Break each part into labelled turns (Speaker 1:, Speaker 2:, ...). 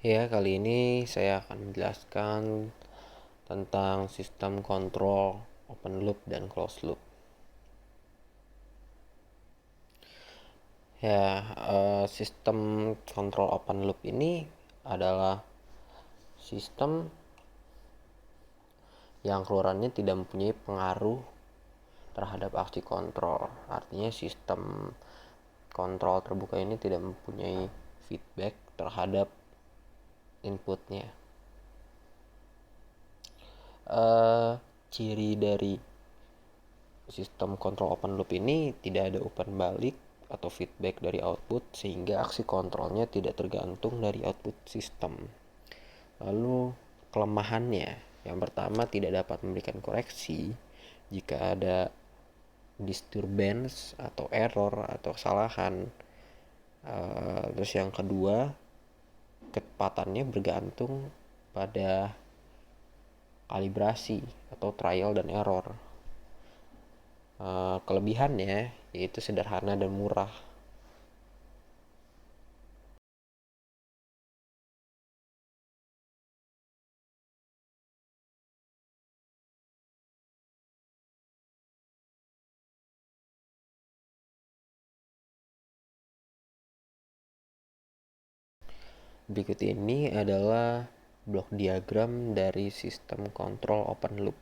Speaker 1: Ya, kali ini saya akan menjelaskan tentang sistem kontrol open loop dan closed loop. Sistem kontrol open loop ini adalah sistem yang keluarannya tidak mempunyai pengaruh terhadap aksi kontrol. Artinya sistem kontrol terbuka ini tidak mempunyai feedback terhadap inputnya. Ciri dari sistem kontrol open loop ini tidak ada umpan balik atau feedback dari output, sehingga aksi kontrolnya tidak tergantung dari output sistem. Lalu kelemahannya, yang pertama, tidak dapat memberikan koreksi jika ada disturbance atau error atau kesalahan. Terus yang kedua, kecepatannya bergantung pada kalibrasi atau trial dan error. Kelebihannya yaitu sederhana dan murah. Berikut ini adalah blok diagram dari sistem kontrol open loop.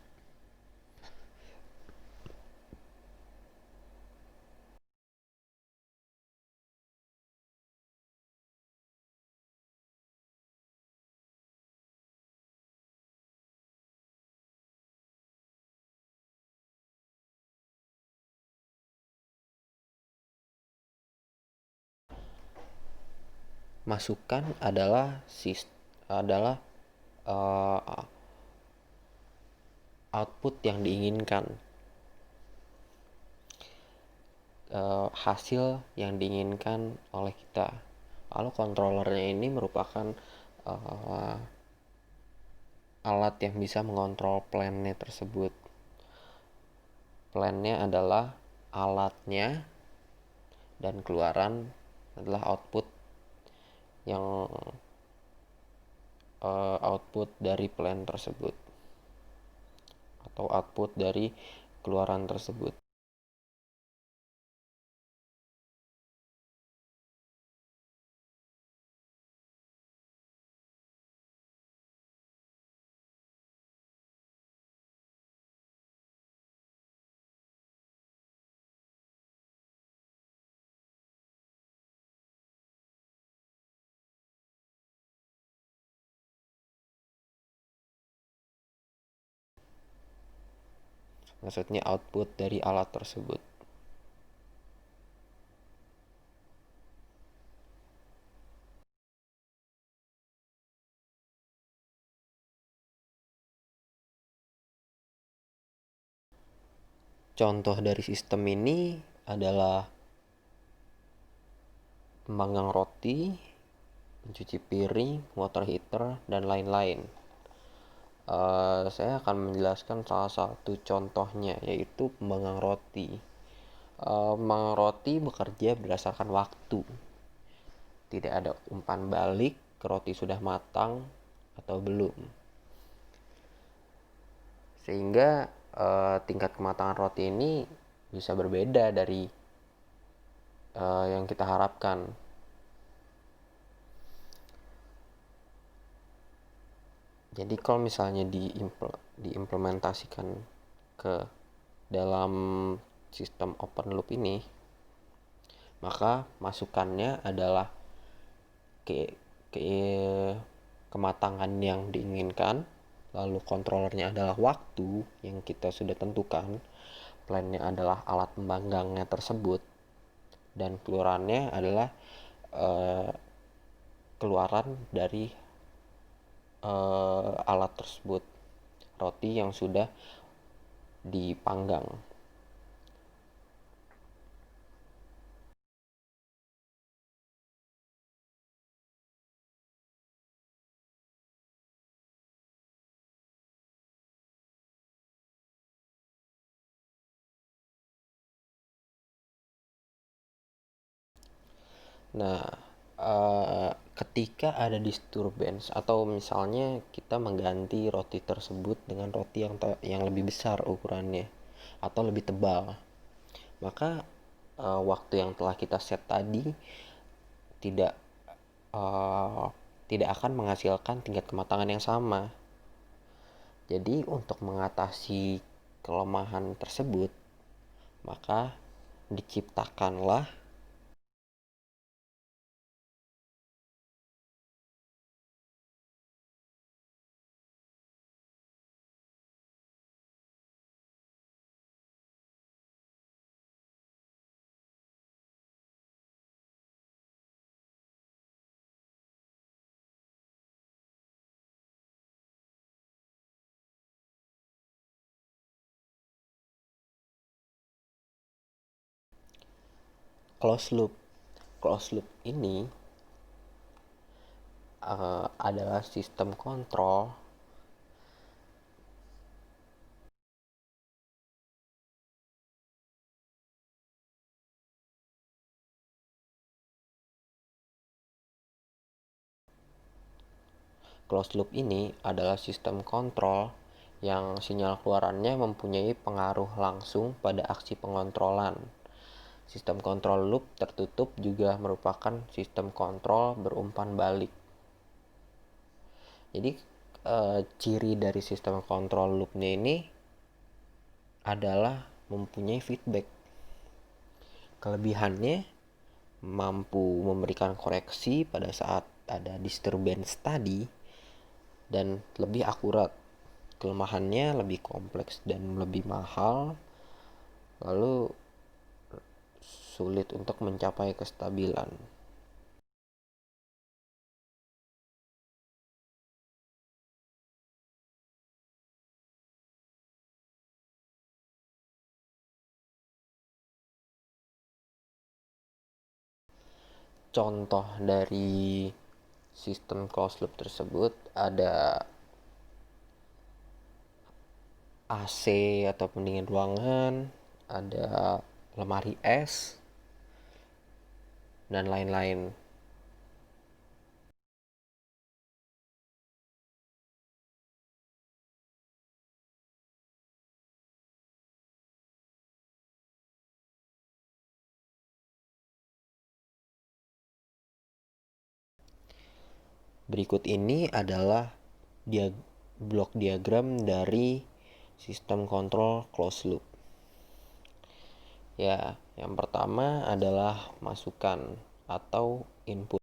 Speaker 1: Masukan adalah uh, output yang diinginkan, hasil yang diinginkan oleh kita. Lalu controllernya ini merupakan uh, alat yang bisa mengontrol plan-nya tersebut. Plan-nya adalah alatnya, dan keluaran adalah output yang output dari plan tersebut atau output dari keluaran tersebut. Maksudnya output dari alat tersebut. Contoh dari sistem ini adalah pemanggang roti, pencuci piring, water heater, dan lain-lain. Saya akan menjelaskan salah satu contohnya, yaitu pemanggang roti. Pemanggang roti bekerja berdasarkan waktu. Tidak ada umpan balik, roti sudah matang atau belum. Sehingga tingkat kematangan roti ini bisa berbeda dari yang kita harapkan. Jadi kalau misalnya diimplementasikan ke dalam sistem open loop ini, maka masukannya adalah ke, ke kematangan yang diinginkan, lalu kontrolernya adalah waktu yang kita sudah tentukan, plannya adalah alat pembanggangnya tersebut, dan keluarannya adalah keluaran dari alat tersebut, roti yang sudah dipanggang. Nah, ketika ada disturbance atau misalnya kita mengganti roti tersebut dengan roti yang lebih besar ukurannya atau lebih tebal, maka waktu yang telah kita set tadi tidak uh, tidak akan menghasilkan tingkat kematangan yang sama. Jadi untuk mengatasi kelemahan tersebut, maka diciptakanlah closed loop. Closed loop ini adalah sistem kontrol Closed loop ini adalah sistem kontrol yang sinyal keluarannya mempunyai pengaruh langsung pada aksi pengontrolan. Sistem kontrol loop tertutup juga merupakan sistem kontrol berumpan balik. Jadi ciri dari sistem kontrol loopnya ini adalah mempunyai feedback. Kelebihannya mampu memberikan koreksi pada saat ada disturbance tadi dan lebih akurat. Kelemahannya lebih kompleks dan lebih mahal, lalu sulit untuk mencapai kestabilan. Contoh dari sistem closed loop tersebut ada AC atau pendingin ruangan, ada lemari es, dan lain-lain. Berikut ini adalah blok diagram dari sistem kontrol closed loop. Ya, yang pertama adalah masukan atau input.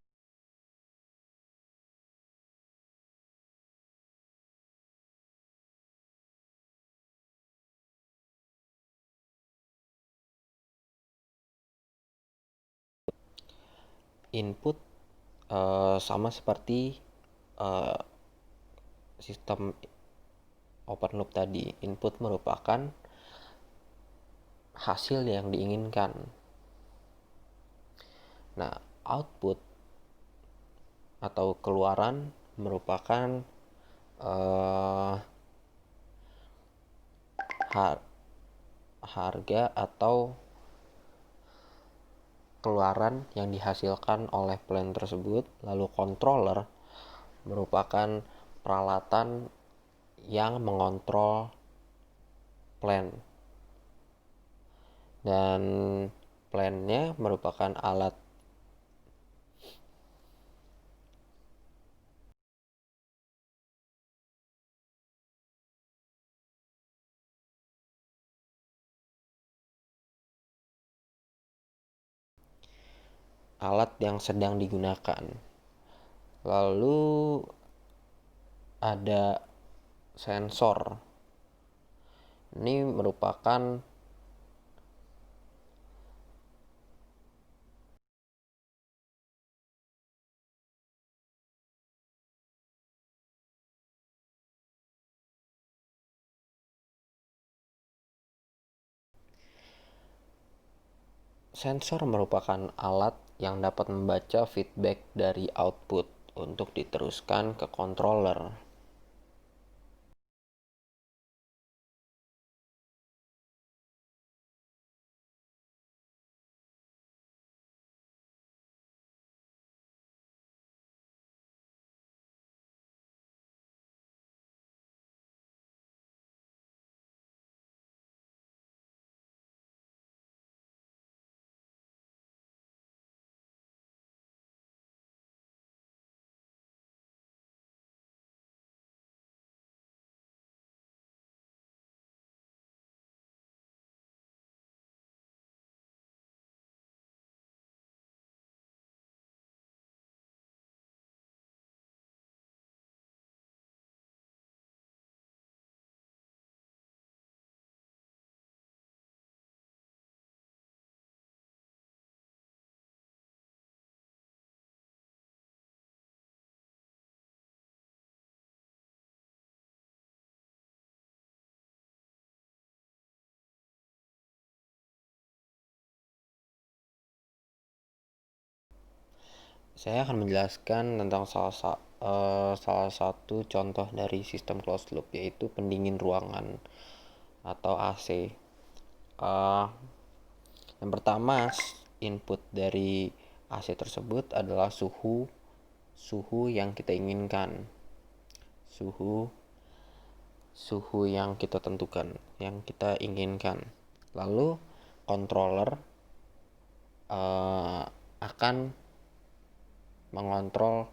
Speaker 1: Input sama seperti uh, sistem open loop tadi. Input merupakan hasil yang diinginkan. Nah, output atau keluaran merupakan harga atau keluaran yang dihasilkan oleh plan tersebut. Lalu controller merupakan peralatan yang mengontrol plan, dan plannya merupakan alat yang sedang digunakan. Lalu ada sensor. Ini merupakan alat yang dapat membaca feedback dari output untuk diteruskan ke controller. Saya akan menjelaskan tentang salah satu contoh dari sistem closed loop, yaitu pendingin ruangan atau AC. Yang pertama, input dari AC tersebut adalah suhu yang kita inginkan, suhu yang kita tentukan, yang kita inginkan. Lalu controller akan mengontrol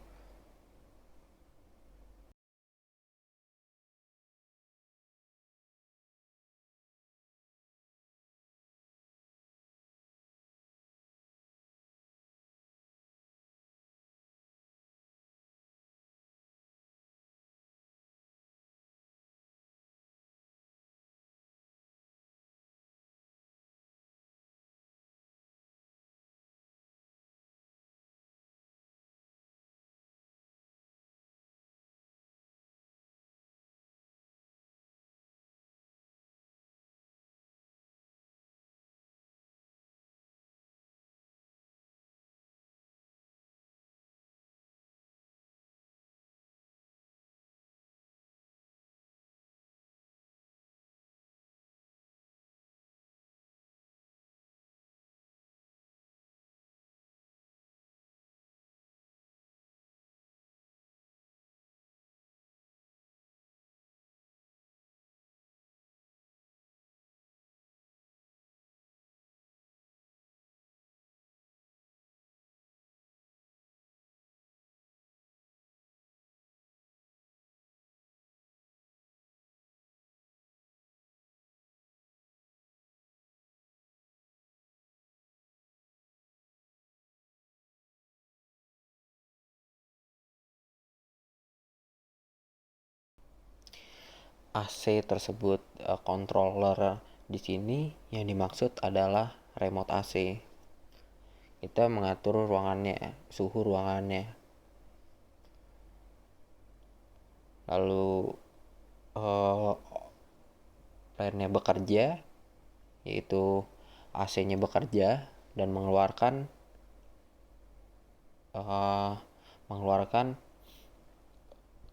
Speaker 1: AC tersebut. Controller di sini yang dimaksud adalah remote AC. Kita mengatur ruangannya, suhu ruangannya. Lalu plannya bekerja, yaitu AC-nya bekerja dan mengeluarkan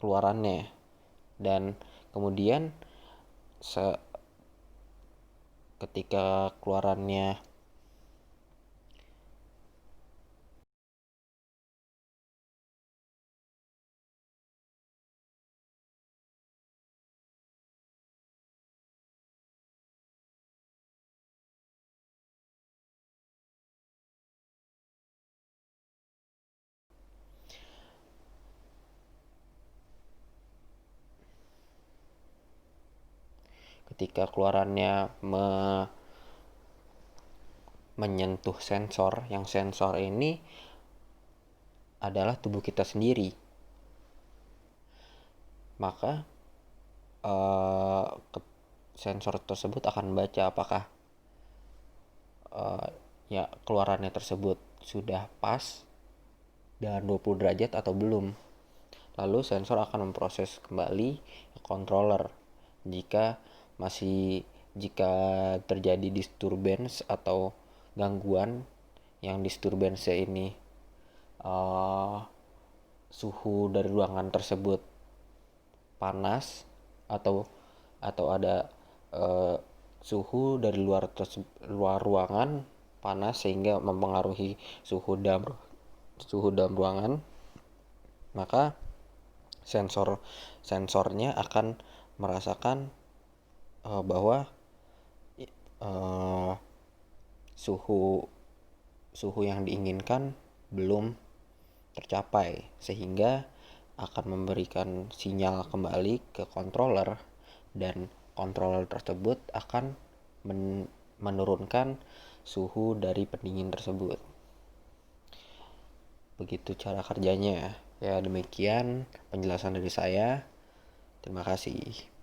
Speaker 1: keluarannya, dan kemudian ketika keluarannya menyentuh sensor, yang sensor ini adalah tubuh kita sendiri, maka sensor tersebut akan membaca apakah ya keluarannya tersebut sudah pas dan 20 derajat atau belum. Lalu sensor akan memproses kembali ke controller. Jika terjadi disturbance atau gangguan, yang disturbance ini suhu dari ruangan tersebut panas atau ada suhu dari luar ruangan panas sehingga mempengaruhi suhu dalam ruangan, maka sensornya akan merasakan bahwa suhu yang diinginkan belum tercapai, sehingga akan memberikan sinyal kembali ke controller, dan controller tersebut akan menurunkan suhu dari pendingin tersebut. Begitu cara kerjanya. Ya, demikian penjelasan dari saya. Terima kasih.